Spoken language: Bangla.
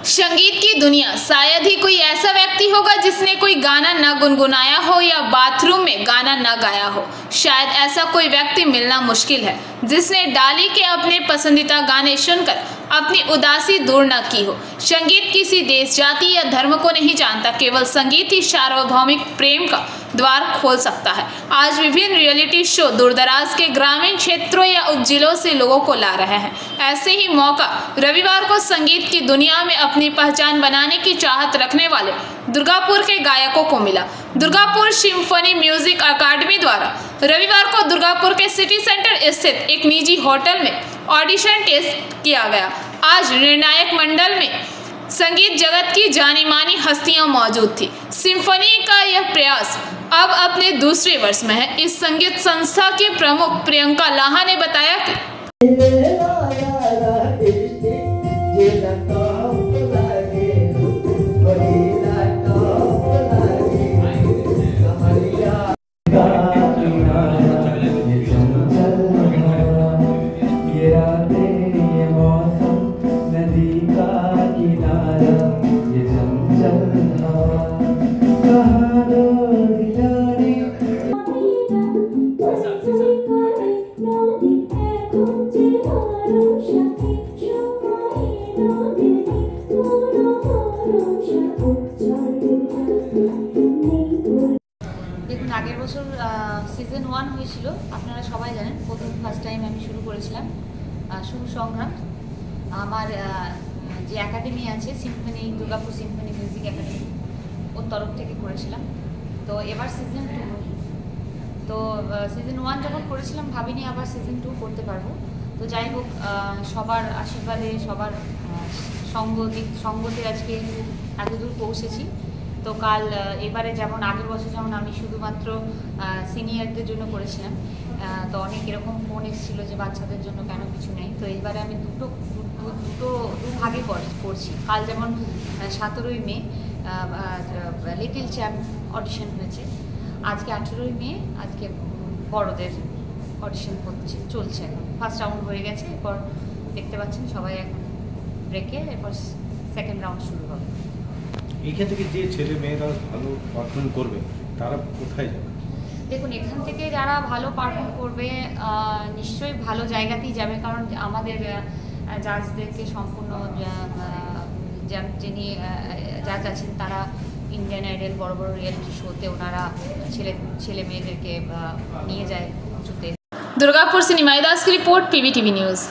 संगीत की दुनिया, शायद ही कोई ऐसा व्यक्ति होगा जिसने कोई गाना न गुनगुनाया हो या बाथरूम में गाना न गाया हो। शायद ऐसा कोई व्यक्ति मिलना मुश्किल है जिसने डाली के अपने पसंदीदा गाने सुनकर अपनी उदासी दूर न की हो। संगीत किसी देश, जाति या धर्म को नहीं जानता, केवल संगीत ही सार्वभौमिक प्रेम का द्वार खोल सकता है। आज विभिन्न रियलिटी शो दूरदराज के ग्रामीण क्षेत्रों या उपजिलों से लोगों को ला रहे हैं। ऐसे ही मौका रविवार को संगीत की दुनिया में अपनी पहचान बनाने की चाहत रखने वाले दुर्गापुर के गायकों को मिला। दुर्गापुर सिम्फनी म्यूजिक अकादमी द्वारा रविवार को दुर्गापुर के सिटी सेंटर स्थित एक निजी होटल में ऑडिशन टेस्ट किया गया। आज निर्णायक मंडल में संगीत जगत की जानी मानी हस्तियां मौजूद थी। सिम्फनी का यह प्रयास अब अपने दूसरे वर्ष में है। इस संगीत संस्था के प्रमुख प्रियंका लाहा ने बताया कि দেখুন, আগের বছর সিজন 1 হয়েছিল, আপনারা সবাই জানেন। ফার্স্ট টাইম আমি শুরু করেছিলাম শুরু সংগ্রাম। আমার যে একাডেমি আছে symphony, Durgapur symphony music academy, ওর তরফ থেকে করেছিলাম। তো এবার সিজন 2, তো সিজন 1 যখন করেছিলাম ভাবিনি আবার সিজন 2 করতে পারবো। তো যাই হোক, সবার আশীর্বাদে, সবার সঙ্গতে আজকে এতদূর পৌঁছেছি। তো কাল এবারে যেমন আগের বছর যেমন আমি শুধুমাত্র সিনিয়রদের জন্য করেছিলাম, তো অনেক এরকম ফোন এসেছিলো যে বাচ্চাদের জন্য কেন কিছু নেই। তো এইবারে আমি দু ভাগে করছি। কাল যেমন 17ই মে লিটল চ্যাম্প অডিশন হয়েছে, আজকে 18ই মে আজকে বড়দের অডিশন চলছে। এখন ফার্স্ট রাউন্ড হয়ে গেছে, এরপর দেখতে পাচ্ছেন সবাই এখন ব্রেকে, এরপর সেকেন্ড রাউন্ড শুরু হবে। এইখান থেকে যে ছেলে মেয়েরা ভালো পারফর্ম করবে তারা কোথায় যাবে? দেখুন, এখান থেকে যারা ভালো পারফর্ম করবে নিশ্চয়ই ভালো জায়গাতেই যাবে, কারণ আমাদের জাজদেরকে সম্পূর্ণ যিনি জাজ আছেন তারা ইন্ডিয়ান আইডল বড় বড় রিয়েলিটি শোতে ওনারা ছেলে মেয়েদেরকে নিয়ে যায় উঁচুতে। दुर्गापुर से निमाई दास की रिपोर्ट, PBTV न्यूज़।